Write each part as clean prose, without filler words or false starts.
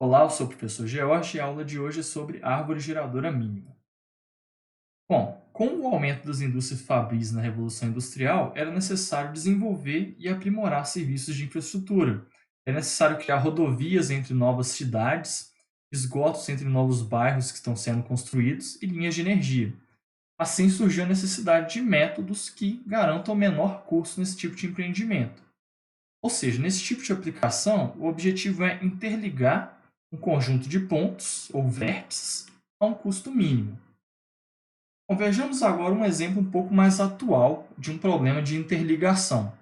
Olá, eu sou o professor George e a aula de hoje é sobre árvore geradora mínima. Bom, com o aumento das indústrias fabris na Revolução Industrial, era necessário desenvolver e aprimorar serviços de infraestrutura. É necessário criar rodovias entre novas cidades, esgotos entre novos bairros que estão sendo construídos e linhas de energia. Assim surgiu a necessidade de métodos que garantam menor custo nesse tipo de empreendimento. Ou seja, nesse tipo de aplicação, o objetivo é interligar um conjunto de pontos ou vértices a um custo mínimo. Bom, vejamos agora um exemplo um pouco mais atual de um problema de interligação.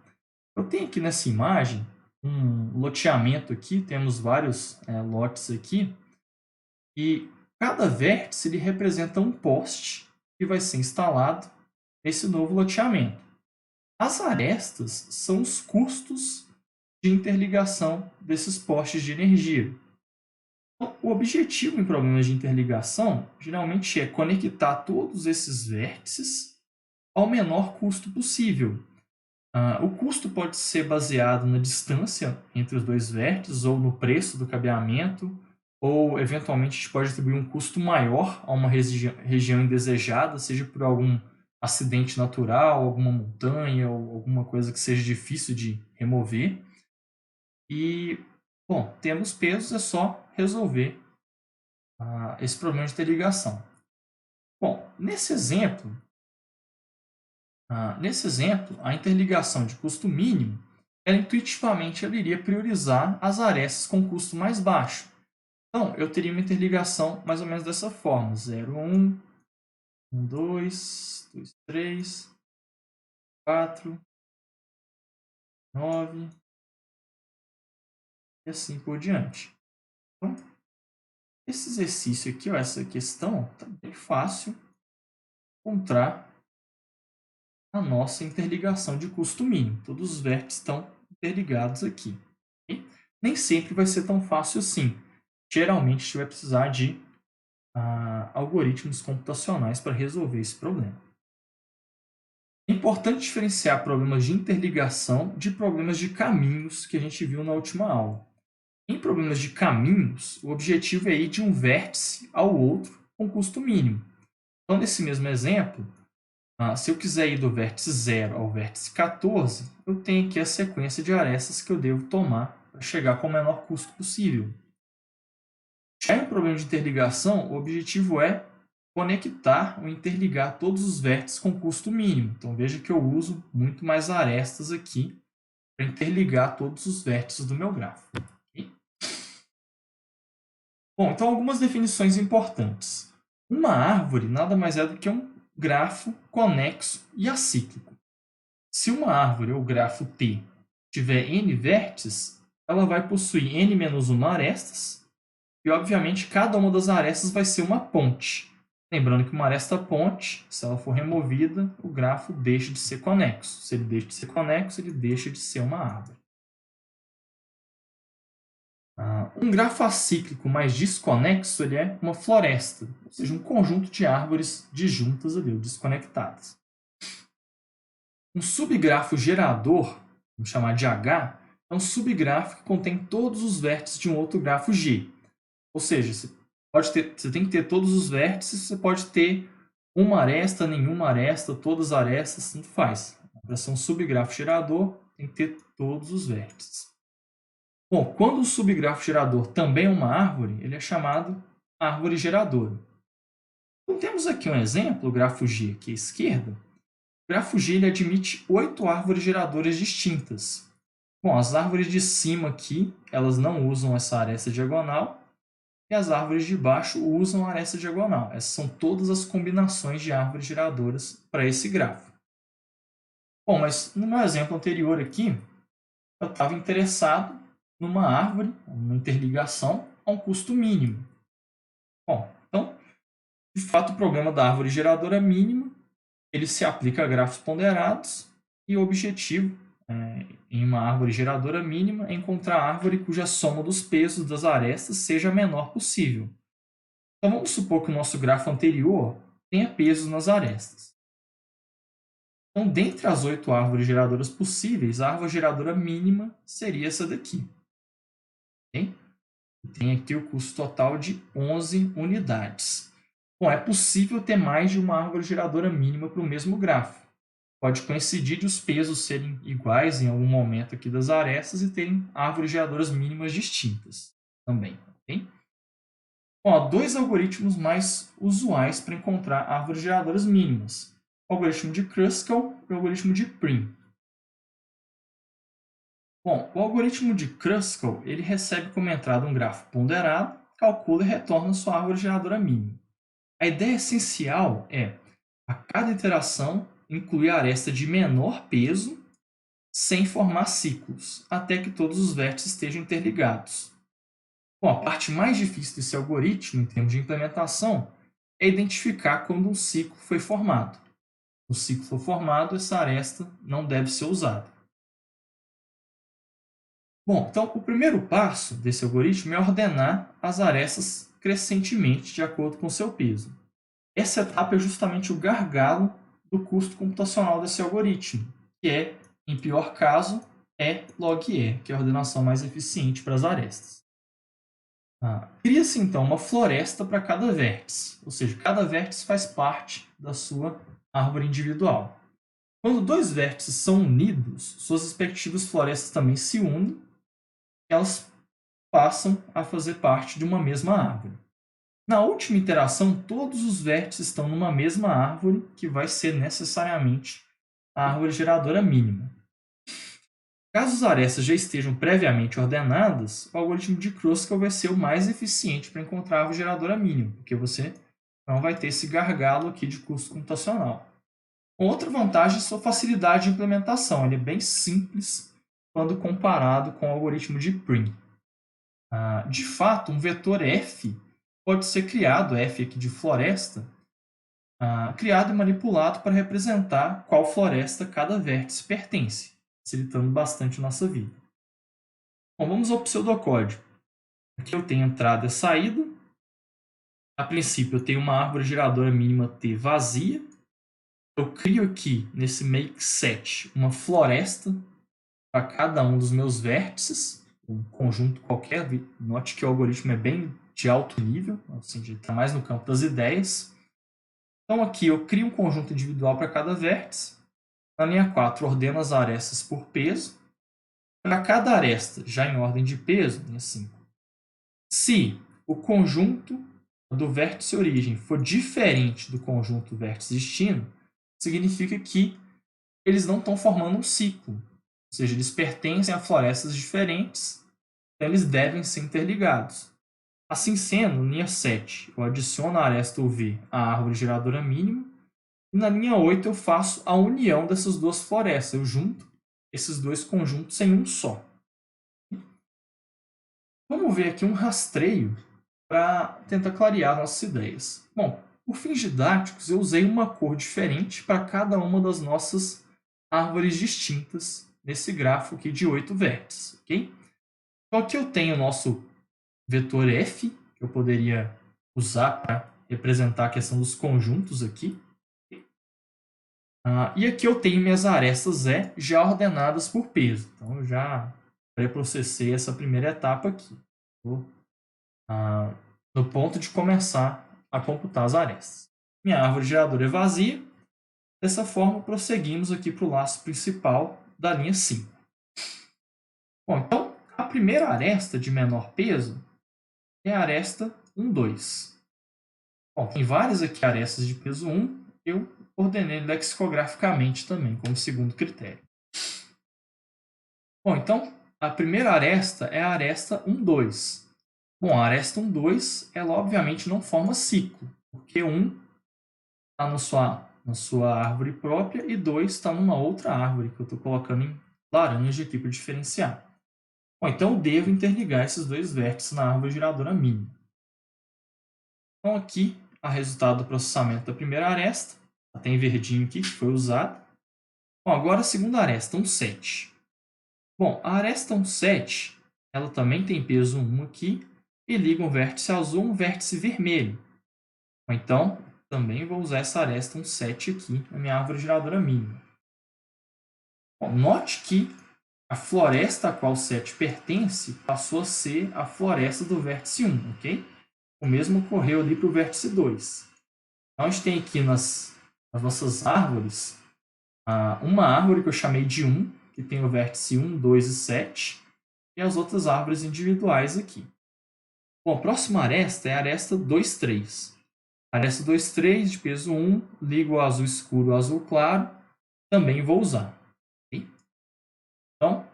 Eu tenho aqui nessa imagem um loteamento aqui, temos vários lotes aqui, e cada vértice ele representa um poste que vai ser instalado nesse novo loteamento. As arestas são os custos de interligação desses postes de energia. Então, o objetivo em problemas de interligação geralmente é conectar todos esses vértices ao menor custo possível. O custo pode ser baseado na distância entre os dois vértices ou no preço do cabeamento, ou eventualmente a gente pode atribuir um custo maior a uma região indesejada, seja por algum acidente natural, alguma montanha ou alguma coisa que seja difícil de remover. E, bom, temos pesos, é só resolver esse problema de interligação. Bom, nesse exemplo, a interligação de custo mínimo, ela intuitivamente ela iria priorizar as arestas com custo mais baixo. Então, eu teria uma interligação mais ou menos dessa forma: 0, 1, 1, 2, 2, 3, 4, 9 e assim por diante. Então, esse exercício aqui, ó, essa questão, está bem fácil encontrar a nossa interligação de custo mínimo. Todos os vértices estão interligados aqui. Okay? Nem sempre vai ser tão fácil assim. Geralmente, a gente vai precisar de algoritmos computacionais para resolver esse problema. É importante diferenciar problemas de interligação de problemas de caminhos que a gente viu na última aula. Em problemas de caminhos, o objetivo é ir de um vértice ao outro com custo mínimo. Então, nesse mesmo exemplo, se eu quiser ir do vértice 0 ao vértice 14, eu tenho aqui a sequência de arestas que eu devo tomar para chegar com o menor custo possível. Já em um problema de interligação, o objetivo é conectar ou interligar todos os vértices com custo mínimo. Então, veja que eu uso muito mais arestas aqui para interligar todos os vértices do meu grafo. Okay? Bom, então algumas definições importantes. Uma árvore nada mais é do que um grafo conexo e acíclico. Se uma árvore ou grafo T tiver n vértices, ela vai possuir n menos 1 arestas, e obviamente cada uma das arestas vai ser uma ponte. Lembrando que uma aresta ponte, se ela for removida, o grafo deixa de ser conexo. Se ele deixa de ser conexo, ele deixa de ser uma árvore. Um grafo acíclico mais desconexo ele é uma floresta, ou seja, um conjunto de árvores disjuntas ali, ou desconectadas. Um subgrafo gerador, vamos chamar de H, é um subgrafo que contém todos os vértices de um outro grafo G. Ou seja, você tem que ter todos os vértices, você pode ter uma aresta, nenhuma aresta, todas as arestas, tanto faz. Para ser um subgrafo gerador, tem que ter todos os vértices. Bom, quando o subgrafo gerador também é uma árvore, ele é chamado árvore geradora. Então, temos aqui um exemplo, o grafo G aqui à esquerda. O grafo G ele admite 8 árvores geradoras distintas. Bom, as árvores de cima aqui, elas não usam essa aresta diagonal, e as árvores de baixo usam a aresta diagonal. Essas são todas as combinações de árvores geradoras para esse grafo. Bom, mas no meu exemplo anterior aqui, eu estava interessado numa árvore, uma interligação, a um custo mínimo. Bom, então, de fato, o problema da árvore geradora mínima, ele se aplica a grafos ponderados e o objetivo em uma árvore geradora mínima é encontrar a árvore cuja soma dos pesos das arestas seja a menor possível. Então, vamos supor que o nosso grafo anterior tenha pesos nas arestas. Então, dentre as 8 árvores geradoras possíveis, a árvore geradora mínima seria essa daqui. Okay? Tem aqui o custo total de 11 unidades. Bom, é possível ter mais de uma árvore geradora mínima para o mesmo grafo. Pode coincidir de os pesos serem iguais em algum momento aqui das arestas e terem árvores geradoras mínimas distintas também. Okay? Bom, há dois algoritmos mais usuais para encontrar árvores geradoras mínimas. O algoritmo de Kruskal e o algoritmo de Prim. Bom, o algoritmo de Kruskal ele recebe como entrada um grafo ponderado, calcula e retorna sua árvore geradora mínima. A ideia essencial é, a cada iteração, incluir a aresta de menor peso sem formar ciclos, até que todos os vértices estejam interligados. Bom, a parte mais difícil desse algoritmo, em termos de implementação, é identificar quando um ciclo foi formado. Se o ciclo for formado, essa aresta não deve ser usada. Bom, então o primeiro passo desse algoritmo é ordenar as arestas crescentemente de acordo com seu peso. Essa etapa é justamente o gargalo do custo computacional desse algoritmo, que é, em pior caso, E log E, que é a ordenação mais eficiente para as arestas. Cria-se então uma floresta para cada vértice, ou seja, cada vértice faz parte da sua árvore individual. Quando dois vértices são unidos, suas respectivas florestas também se unem, elas passam a fazer parte de uma mesma árvore. Na última iteração, todos os vértices estão numa mesma árvore, que vai ser necessariamente a árvore geradora mínima. Caso as arestas já estejam previamente ordenadas, o algoritmo de Kruskal vai ser o mais eficiente para encontrar a árvore geradora mínima, porque você não vai ter esse gargalo aqui de custo computacional. Outra vantagem é sua facilidade de implementação. Ele é bem simples quando comparado com o algoritmo de Prim. De fato, um vetor F pode ser criado, F aqui de floresta, criado e manipulado para representar qual floresta cada vértice pertence, facilitando bastante a nossa vida. Bom, vamos ao pseudocódigo. Aqui eu tenho entrada e saída. A princípio, eu tenho uma árvore geradora mínima T vazia. Eu crio aqui, nesse make set, uma floresta para cada um dos meus vértices, um conjunto qualquer. Note que o algoritmo é bem de alto nível, ou seja, está mais no campo das ideias. Então aqui eu crio um conjunto individual para cada vértice. Na linha 4, ordeno as arestas por peso. Para cada aresta, já em ordem de peso, linha 5, se o conjunto do vértice origem for diferente do conjunto vértice destino, significa que eles não estão formando um ciclo. Ou seja, eles pertencem a florestas diferentes, então eles devem ser interligados. Assim sendo, linha 7, eu adiciono a aresta UV à árvore geradora mínima, e na linha 8 eu faço a união dessas duas florestas. Eu junto esses dois conjuntos em um só. Vamos ver aqui um rastreio para tentar clarear nossas ideias. Bom, por fins didáticos, eu usei uma cor diferente para cada uma das nossas árvores distintas nesse grafo aqui de 8 vértices. Okay? Então aqui eu tenho o nosso vetor F, que eu poderia usar para representar a questão dos conjuntos aqui. E aqui eu tenho minhas arestas E já ordenadas por peso. Então eu já pré-processei essa primeira etapa aqui. Estou no ponto de começar a computar as arestas. Minha árvore geradora é vazia. Dessa forma, prosseguimos aqui para o laço principal da linha 5. Bom, então, a primeira aresta de menor peso é a aresta 1, 2. Bom, tem várias aqui arestas de peso 1. Eu ordenei lexicograficamente também, como segundo critério. Bom, então, a primeira aresta é a aresta 1, 2. Bom, a aresta 1, 2, ela obviamente não forma ciclo, porque 1 está na sua árvore própria e 2 está numa outra árvore, que eu estou colocando em laranja aqui para diferenciar. Bom, então eu devo interligar esses dois vértices na árvore geradora mínima. Então aqui, o resultado do processamento da primeira aresta, tem verdinho aqui que foi usado. Bom, agora a segunda aresta, 1, 7. Bom, a aresta 1, 7, ela também tem peso 1 aqui, e liga um vértice azul a um vértice vermelho. Então, também vou usar essa aresta 1, 7 aqui na minha árvore geradora mínima. Bom, note que a floresta a qual 7 pertence passou a ser a floresta do vértice 1, ok? O mesmo ocorreu ali para o vértice 2. Então, a gente tem aqui nas nossas árvores uma árvore que eu chamei de 1, que tem o vértice 1, 2 e 7, e as outras árvores individuais aqui. Bom, a próxima aresta é a aresta 2, 3. Aresta 2, 3, de peso 1, ligo o azul escuro ao azul claro, também vou usar. Okay? Então,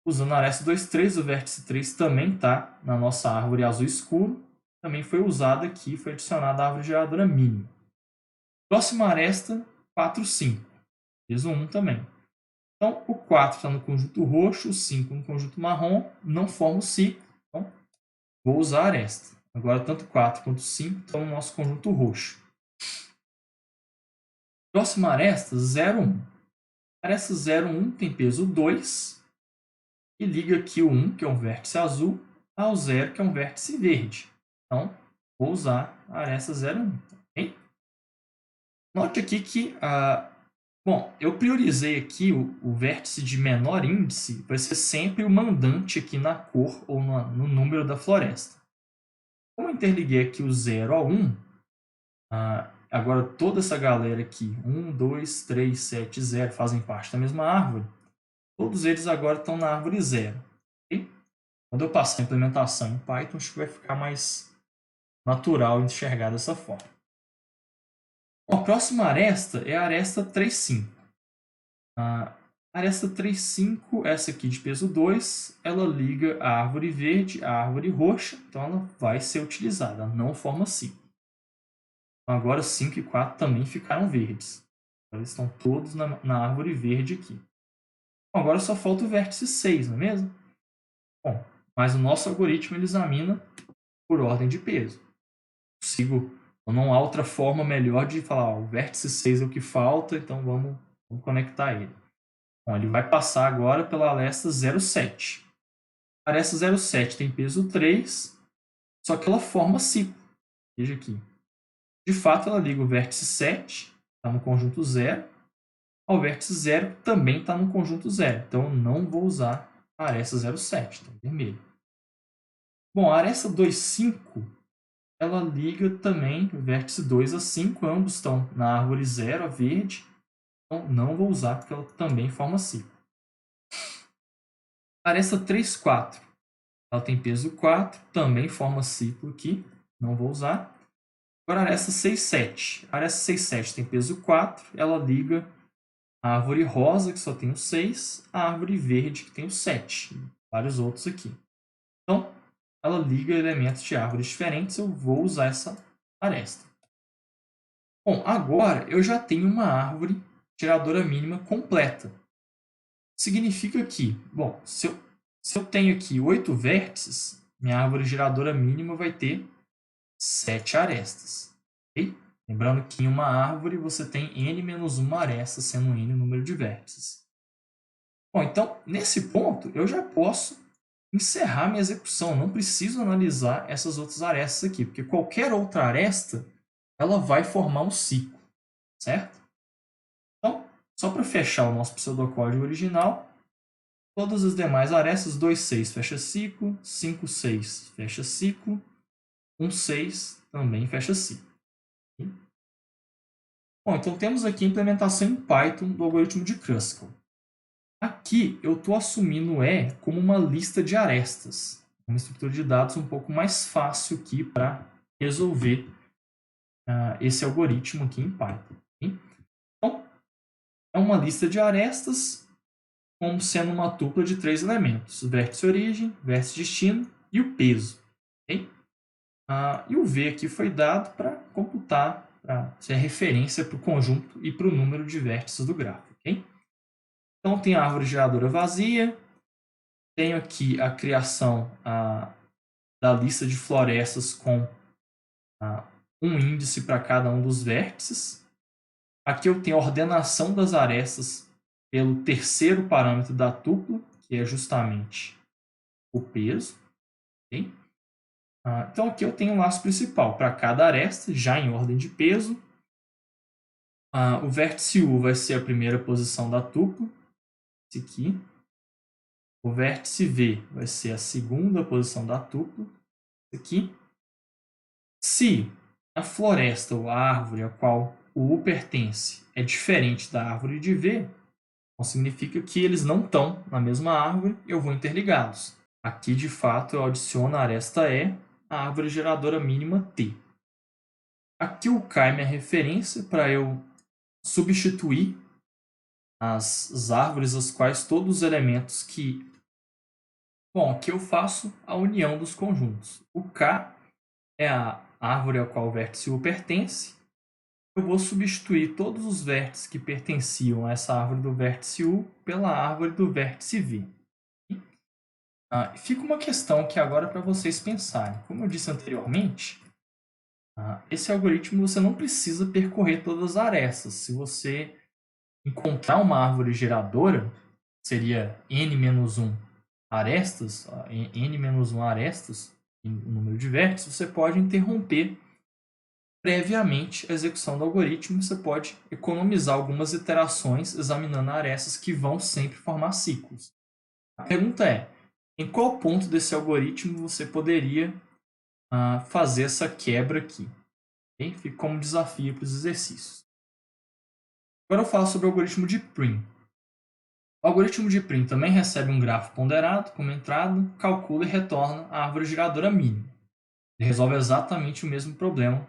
usando a aresta 2, 3, o vértice 3 também está na nossa árvore azul escuro, também foi usada aqui, foi adicionada a árvore geradora mínima. Próxima aresta, 4, 5, peso 1 também. Então, o 4 está no conjunto roxo, o 5 no conjunto marrom, não forma o ciclo, então vou usar a aresta. Agora, tanto 4 quanto 5 estão no nosso conjunto roxo. Próxima aresta, 0, 1. Aresta 0, 1 tem peso 2 e liga aqui o 1, que é um vértice azul, ao 0, que é um vértice verde. Então, vou usar a aresta 0, 1. Okay? Note aqui que bom, eu priorizei aqui o vértice de menor índice, vai ser sempre o mandante aqui na cor ou no número da floresta. Como eu interliguei aqui o 0 ao 1, agora toda essa galera aqui, 1, 2, 3, 7, 0, fazem parte da mesma árvore, todos eles agora estão na árvore 0. Okay? Quando eu passar a implementação em Python, acho que vai ficar mais natural enxergar dessa forma. Bom, a próxima aresta é a aresta 3, 5. A aresta 3, 5, essa aqui de peso 2, ela liga a árvore verde à árvore roxa, então ela vai ser utilizada, ela não forma ciclo. Então, agora 5 e 4 também ficaram verdes. Então, eles estão todos na árvore verde aqui. Bom, agora só falta o vértice 6, não é mesmo? Bom, mas o nosso algoritmo ele examina por ordem de peso. Não há outra forma melhor de falar, o vértice 6 é o que falta, então vamos conectar ele. Bom, ele vai passar agora pela aresta 0,7. A aresta 0,7 tem peso 3, só que ela forma ciclo. Veja aqui. De fato, ela liga o vértice 7, está no conjunto 0, ao vértice 0, que também está no conjunto 0. Então, eu não vou usar a aresta 0,7, está em vermelho. Bom, a aresta 2,5, ela liga também o vértice 2 a 5, ambos estão na árvore 0, a verde. Então, não vou usar, porque ela também forma ciclo. A aresta 3, 4, ela tem peso 4, também forma ciclo aqui, não vou usar. Agora a aresta 6, 7. A aresta 6, 7 tem peso 4, ela liga a árvore rosa, que só tem o 6, a árvore verde, que tem o 7, e vários outros aqui. Então, ela liga elementos de árvores diferentes, eu vou usar essa aresta. Bom, agora eu já tenho uma árvore geradora mínima completa. Significa que, bom, se eu tenho aqui 8 vértices, minha árvore geradora mínima vai ter 7 arestas. Okay? Lembrando que em uma árvore você tem n-1 aresta, sendo n o número de vértices. Bom, então, nesse ponto, eu já posso encerrar minha execução. Não preciso analisar essas outras arestas aqui, porque qualquer outra aresta ela vai formar um ciclo, certo? Então, só para fechar o nosso pseudocódigo original, todas as demais arestas, 2, 6 fecha ciclo, 5, 6 fecha ciclo, 1, 6 também fecha ciclo. Bom, então temos aqui a implementação em Python do algoritmo de Kruskal. Aqui eu estou assumindo E como uma lista de arestas, uma estrutura de dados um pouco mais fácil aqui para resolver esse algoritmo aqui em Python. Okay? Então, é uma lista de arestas como sendo uma tupla de 3 elementos, o vértice origem, vértice destino e o peso. Okay? E o V aqui foi dado para computar, para ser referência para o conjunto e para o número de vértices do gráfico. Okay? Então, tem a árvore geradora vazia, tenho aqui a criação da lista de florestas com um índice para cada um dos vértices. Aqui eu tenho a ordenação das arestas pelo terceiro parâmetro da tupla, que é justamente o peso. Okay? Então, aqui eu tenho um laço principal para cada aresta, já em ordem de peso. O vértice U vai ser a primeira posição da tupla, esse aqui. O vértice V vai ser a segunda posição da tupla, aqui. Se a floresta ou a árvore a qual o U pertence é diferente da árvore de V, então significa que eles não estão na mesma árvore, eu vou interligá-los. Aqui, de fato, eu adiciono a aresta E, a árvore geradora mínima T. Aqui o K é minha referência para eu substituir as árvores as quais todos os elementos que... Bom, aqui eu faço a união dos conjuntos. O K é a árvore a qual o vértice U pertence. Eu vou substituir todos os vértices que pertenciam a essa árvore do vértice U pela árvore do vértice V. Fica uma questão aqui agora para vocês pensarem. Como eu disse anteriormente, esse algoritmo você não precisa percorrer todas as arestas. Se você encontrar uma árvore geradora, seria n-1 arestas, n-1 arestas, o número de vértices, você pode interromper previamente a execução do algoritmo. Você pode economizar algumas iterações examinando arestas que vão sempre formar ciclos. A pergunta é, em qual ponto desse algoritmo você poderia fazer essa quebra aqui? Okay? Fica como desafio para os exercícios. Agora eu falo sobre o algoritmo de Prim. O algoritmo de Prim também recebe um grafo ponderado como entrada, calcula e retorna a árvore geradora mínima. Ele resolve exatamente o mesmo problema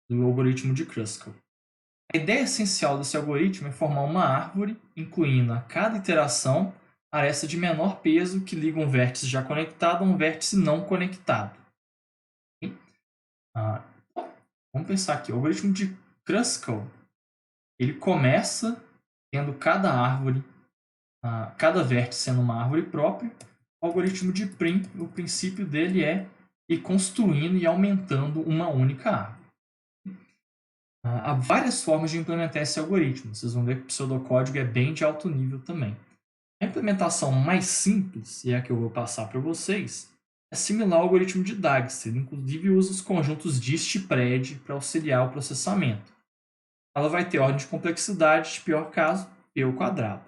do algoritmo de Kruskal. A ideia essencial desse algoritmo é formar uma árvore, incluindo a cada iteração a aresta de menor peso que liga um vértice já conectado a um vértice não conectado. Vamos pensar aqui, o algoritmo de Kruskal, ele começa tendo cada árvore, cada vértice sendo uma árvore própria. O algoritmo de Prim, o princípio dele é ir construindo e aumentando uma única árvore. Há várias formas de implementar esse algoritmo. Vocês vão ver que o pseudocódigo é bem de alto nível também. A implementação mais simples, e é a que eu vou passar para vocês, é similar ao algoritmo de Dijkstra. Ele inclusive usa os conjuntos dist e pred para auxiliar o processamento. Ela vai ter ordem de complexidade, de pior caso, p².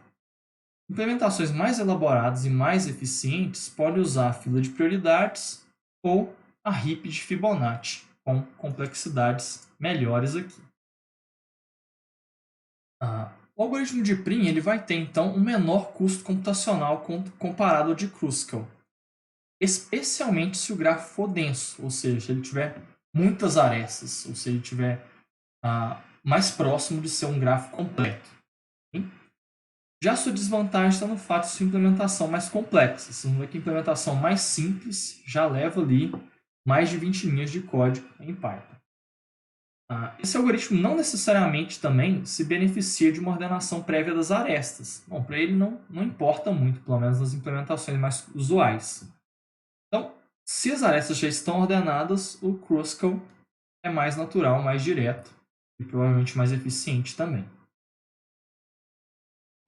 Implementações mais elaboradas e mais eficientes podem usar a fila de prioridades ou a heap de Fibonacci, com complexidades melhores aqui. O algoritmo de Prim ele vai ter, então, um menor custo computacional comparado ao de Kruskal, especialmente se o grafo for denso, ou seja, se ele tiver muitas arestas, ou se ele tiver mais próximo de ser um grafo completo. Okay? Já sua desvantagem está no fato de sua implementação mais complexa. Vocês vão ver que a implementação mais simples já leva ali mais de 20 linhas de código em Python. Esse algoritmo não necessariamente também se beneficia de uma ordenação prévia das arestas. Bom, para ele não importa muito, pelo menos nas implementações mais usuais. Então, se as arestas já estão ordenadas, o Kruskal é mais natural, mais direto e provavelmente mais eficiente também.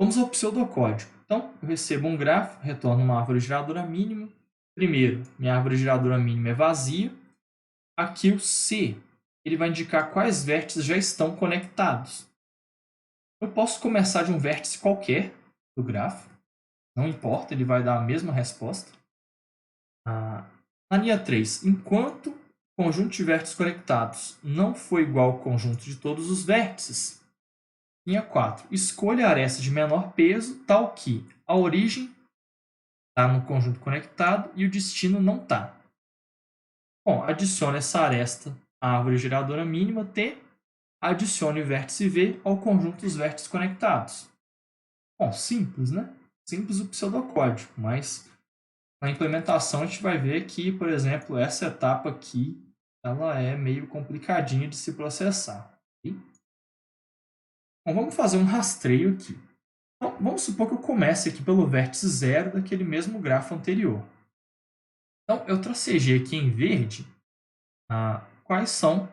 Vamos ao pseudocódigo. Então, eu recebo um grafo, retorno uma árvore geradora mínima. Primeiro, minha árvore geradora mínima é vazia. Aqui o C, ele vai indicar quais vértices já estão conectados. Eu posso começar de um vértice qualquer do grafo. Não importa, ele vai dar a mesma resposta. Na linha 3, enquanto o conjunto de vértices conectados não for igual ao conjunto de todos os vértices. Linha 4, escolha a aresta de menor peso, tal que a origem está no conjunto conectado e o destino não está. Bom, adicione essa aresta à árvore geradora mínima T, adicione o vértice V ao conjunto dos vértices conectados. Bom, simples, né? Simples o pseudocódigo, mas na implementação a gente vai ver que, por exemplo, essa etapa aqui, ela é meio complicadinha de se processar. Okay? Bom, vamos fazer um rastreio aqui. Então, vamos supor que eu comece aqui pelo vértice 0 daquele mesmo grafo anterior. Então, eu tracejei aqui em verde quais são...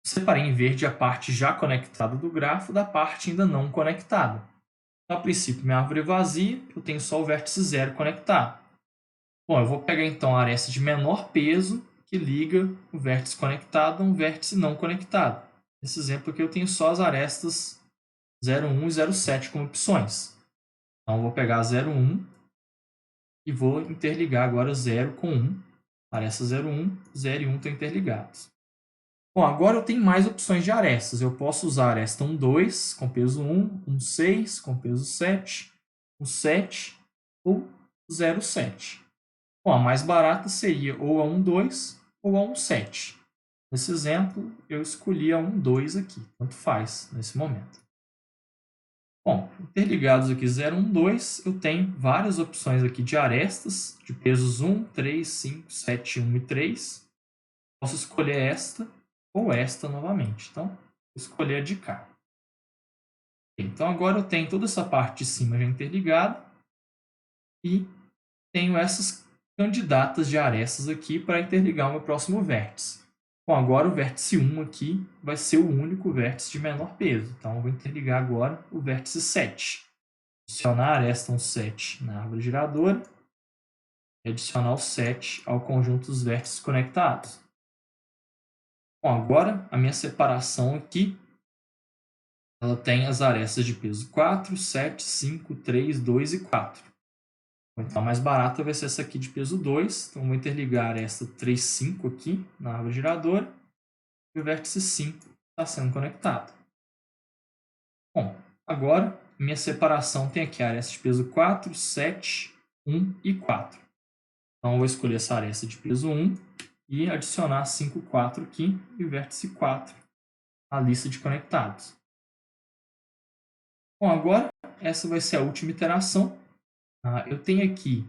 Separei em verde a parte já conectada do grafo da parte ainda não conectada. Então, a princípio, minha árvore é vazia, eu tenho só o vértice 0 conectado. Bom, eu vou pegar então a aresta de menor peso que liga o vértice conectado a um vértice não conectado. Nesse exemplo aqui eu tenho só as arestas 0,1 e 0,7 como opções. Então eu vou pegar 0,1 e vou interligar agora 0 com 1. Aresta 0, 1, 0 e 1 estão interligados. Bom, agora eu tenho mais opções de arestas. Eu posso usar a aresta 1, 2 com peso 1, 1, 6 com peso 7, 1, 7 ou 0, 7. Bom, a mais barata seria ou a 1, 2 ou a 1, 7. Nesse exemplo, eu escolhi a 1, 2 aqui. Tanto faz nesse momento. Bom, interligados aqui 0, 1, 2, eu tenho várias opções aqui de arestas, de pesos 1, 3, 5, 7, 1 e 3. Posso escolher esta ou esta novamente. Então, vou escolher a de cá. Então, agora eu tenho toda essa parte de cima já interligada e tenho essas candidatas de arestas aqui para interligar o meu próximo vértice. Bom, agora o vértice 1 aqui vai ser o único vértice de menor peso. Então, eu vou interligar agora o vértice 7. Adicionar a aresta 7 na árvore giradora e adicionar o 7 ao conjunto dos vértices conectados. Bom, agora a minha separação aqui ela tem as arestas de peso 4, 7, 5, 3, 2 e 4. Então, a mais barata vai ser essa aqui de peso 2. Então, vou interligar a aresta 3, 5 aqui na árvore giradora e o vértice 5 está sendo conectado. Bom, agora minha separação tem aqui a aresta de peso 4, 7, 1 e 4. Então, eu vou escolher essa aresta de peso 1 e adicionar 5, 4 aqui e o vértice 4 à lista de conectados. Bom, agora essa vai ser a última iteração. Eu tenho aqui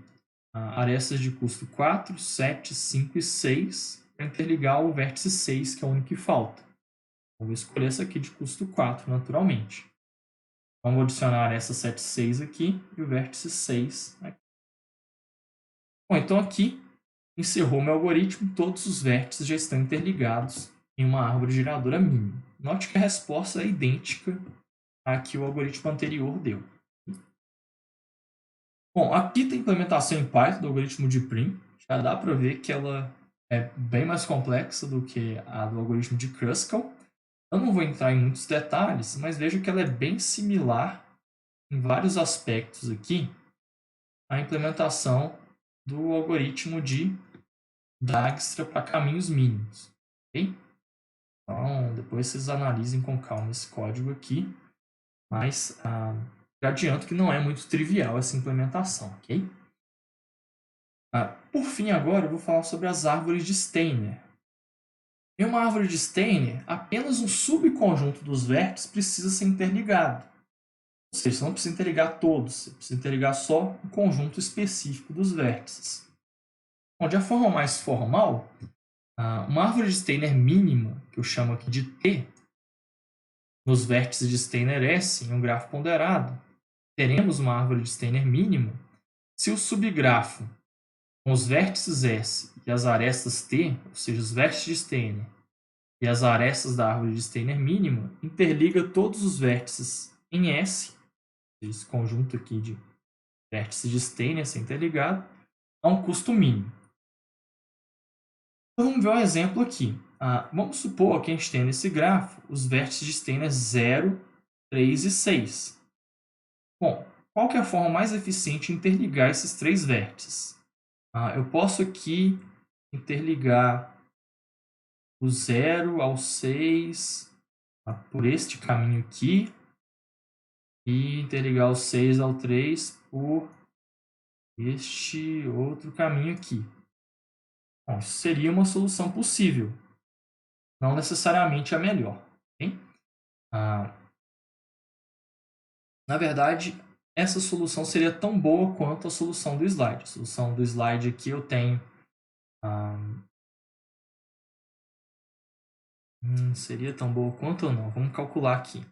arestas de custo 4, 7, 5 e 6 para interligar o vértice 6, que é o único que falta. Vou escolher essa aqui de custo 4, naturalmente. Então, vou adicionar essa 7, 6 aqui e o vértice 6 aqui. Bom, então aqui encerrou meu algoritmo. Todos os vértices já estão interligados em uma árvore giradora mínima. Note que a resposta é idêntica à que o algoritmo anterior deu. Bom, aqui tem implementação em Python do algoritmo de Prim. Já dá para ver que ela é bem mais complexa do que a do algoritmo de Kruskal. Eu não vou entrar em muitos detalhes, mas vejo que ela é bem similar em vários aspectos aqui à implementação do algoritmo de Dijkstra para caminhos mínimos. Okay? Então, depois vocês analisem com calma esse código aqui, mas já adianto que não é muito trivial essa implementação, ok? Por fim, agora eu vou falar sobre as árvores de Steiner. Em uma árvore de Steiner, apenas um subconjunto dos vértices precisa ser interligado. Ou seja, você não precisa interligar todos, você precisa interligar só um conjunto específico dos vértices. Bom, de a forma mais formal, uma árvore de Steiner mínima, que eu chamo aqui de T, nos vértices de Steiner S, em um grafo ponderado, teremos uma árvore de Steiner mínima se o subgrafo com os vértices S e as arestas T, ou seja, os vértices de Steiner e as arestas da árvore de Steiner mínima, interliga todos os vértices em S, esse conjunto aqui de vértices de Steiner ser interligado, a um custo mínimo. Então, vamos ver um exemplo aqui. Vamos supor que a gente tem nesse grafo os vértices de Steiner 0, 3 e 6. Bom, qual que é a forma mais eficiente de interligar esses três vértices? Eu posso aqui interligar o 0 ao 6 por este caminho aqui e interligar o 6 ao 3 por este outro caminho aqui. Bom, isso seria uma solução possível, não necessariamente a melhor. Okay? Na verdade, essa solução seria tão boa quanto a solução do slide. A solução do slide aqui eu tenho seria tão boa quanto ou não? Vamos calcular aqui.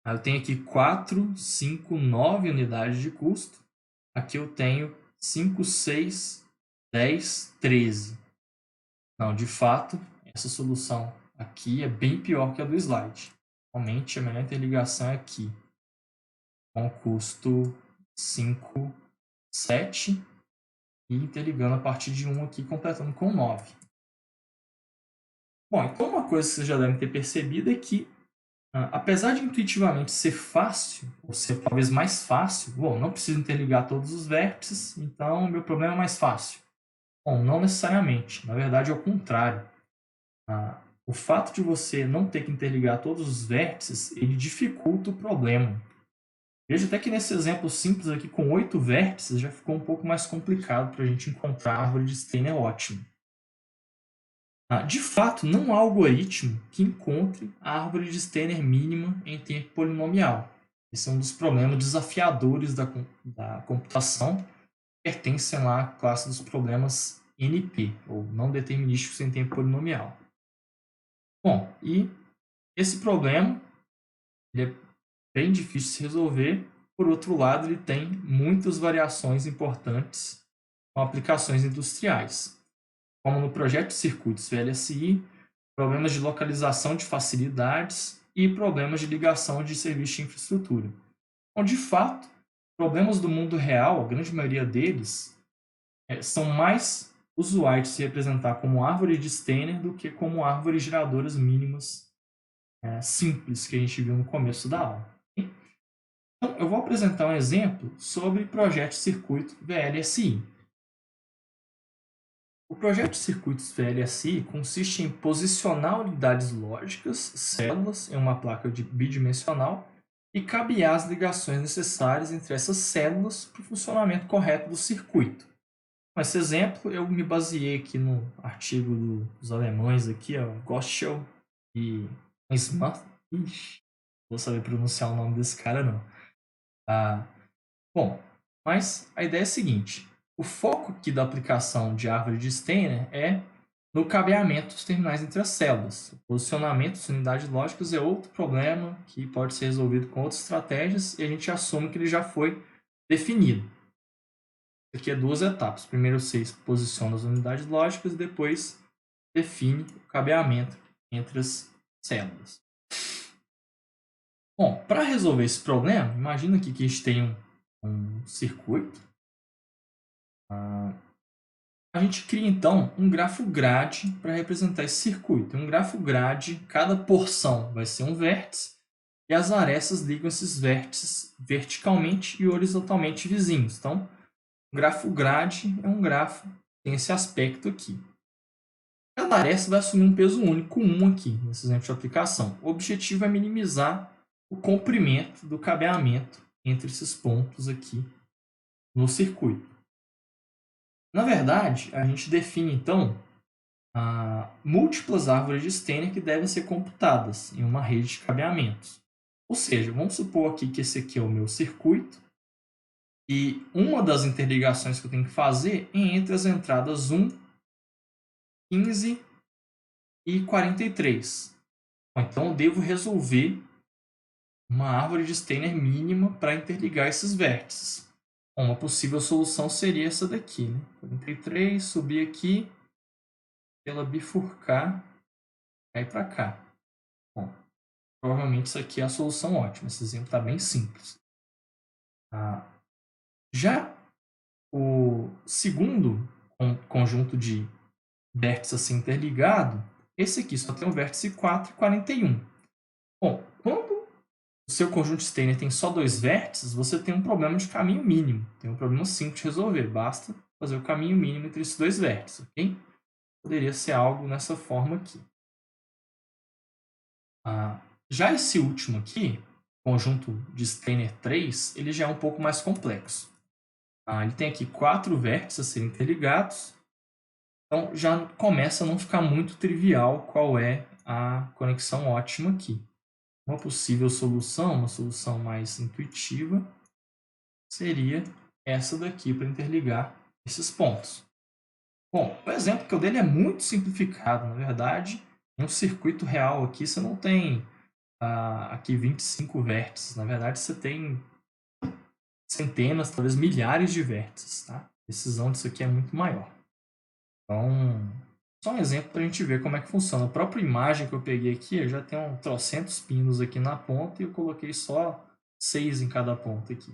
Eu tenho aqui 4, 5, 9 unidades de custo. Aqui eu tenho 5, 6, 10, 13. Não, de fato, essa solução aqui é bem pior que a do slide. Realmente, a melhor interligação é aqui. Com custo 5, 7. E interligando a partir de 1 aqui, completando com 9. Bom, então uma coisa que vocês já devem ter percebido é que Apesar de intuitivamente ser fácil, ou ser talvez mais fácil, bom, não preciso interligar todos os vértices, então meu problema é mais fácil. Bom, não necessariamente. Na verdade, é o contrário. O fato de você não ter que interligar todos os vértices, ele dificulta o problema. Veja até que nesse exemplo simples aqui, com 8 vértices, já ficou um pouco mais complicado para a gente encontrar a árvore de Steiner ótima. De fato, não há algoritmo que encontre a árvore de Steiner mínima em tempo polinomial. Esse é um dos problemas desafiadores da computação, que pertencem lá à classe dos problemas NP, ou não determinísticos em tempo polinomial. Bom, e esse problema ele é bem difícil de se resolver. Por outro lado, ele tem muitas variações importantes com aplicações industriais, como no projeto de circuitos VLSI, problemas de localização de facilidades e problemas de ligação de serviço de infraestrutura. Então, de fato, problemas do mundo real, a grande maioria deles, são mais usuais de se representar como árvore de Steiner do que como árvores geradoras mínimas simples que a gente viu no começo da aula. Então, eu vou apresentar um exemplo sobre projeto de circuito VLSI. O projeto de circuitos VLSI consiste em posicionar unidades lógicas, células, em uma placa bidimensional e cabear as ligações necessárias entre essas células para o funcionamento correto do circuito. Nesse exemplo, eu me baseei aqui no artigo dos alemães aqui, Goschel e Smith. Ixi, vou saber pronunciar o nome desse cara, não. Bom, mas a ideia é a seguinte. O foco aqui da aplicação de árvore de Steiner é no cabeamento dos terminais entre as células. O posicionamento das unidades lógicas é outro problema que pode ser resolvido com outras estratégias e a gente assume que ele já foi definido. Isso aqui é 2 etapas. Primeiro você posiciona as unidades lógicas e depois define o cabeamento entre as células. Bom, para resolver esse problema, imagina aqui que a gente tem um circuito. A gente cria então um grafo grade para representar esse circuito. Um grafo grade, cada porção vai ser um vértice e as arestas ligam esses vértices verticalmente e horizontalmente vizinhos. Então, o grafo grade é um grafo que tem esse aspecto aqui. Cada aresta vai assumir um peso único, 1 aqui, nesse exemplo de aplicação. O objetivo é minimizar o comprimento do cabeamento entre esses pontos aqui no circuito. Na verdade, a gente define então múltiplas árvores de Steiner que devem ser computadas em uma rede de cabeamentos. Ou seja, vamos supor aqui que esse aqui é o meu circuito e uma das interligações que eu tenho que fazer é entre as entradas 1, 15 e 43. Então eu devo resolver uma árvore de Steiner mínima para interligar esses vértices. Uma possível solução seria essa daqui, né? 43, subir aqui, ela bifurcar, cair para cá. Bom, provavelmente isso aqui é a solução ótima. Esse exemplo está bem simples. Já o segundo conjunto de vértices assim interligado, esse aqui só tem o vértice 4 e 41. Bom, quando o seu conjunto Steiner tem só 2 vértices, você tem um problema de caminho mínimo. Tem um problema simples de resolver. Basta fazer o caminho mínimo entre esses 2 vértices, ok? Poderia ser algo nessa forma aqui. Já esse último aqui, conjunto de Steiner 3, ele já é um pouco mais complexo. Ele tem aqui 4 vértices a serem interligados. Então já começa a não ficar muito trivial qual é a conexão ótima aqui. Uma possível solução, uma solução mais intuitiva, seria essa daqui para interligar esses pontos. Bom, o exemplo que eu dei é muito simplificado, na verdade. Em um circuito real aqui, você não tem aqui 25 vértices. Na verdade, você tem centenas, talvez milhares de vértices. Tá? A precisão disso aqui é muito maior. Então, só um exemplo para a gente ver como é que funciona. A própria imagem que eu peguei aqui, eu já tenho trocentos pinos aqui na ponta e eu coloquei só 6 em cada ponta aqui.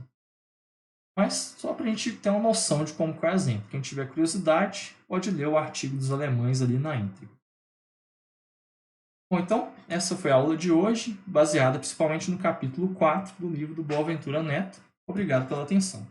Mas só para a gente ter uma noção de como é o exemplo. Quem tiver curiosidade, pode ler o artigo dos alemães ali na íntegra. Bom, então, essa foi a aula de hoje, baseada principalmente no capítulo 4 do livro do Boaventura Neto. Obrigado pela atenção.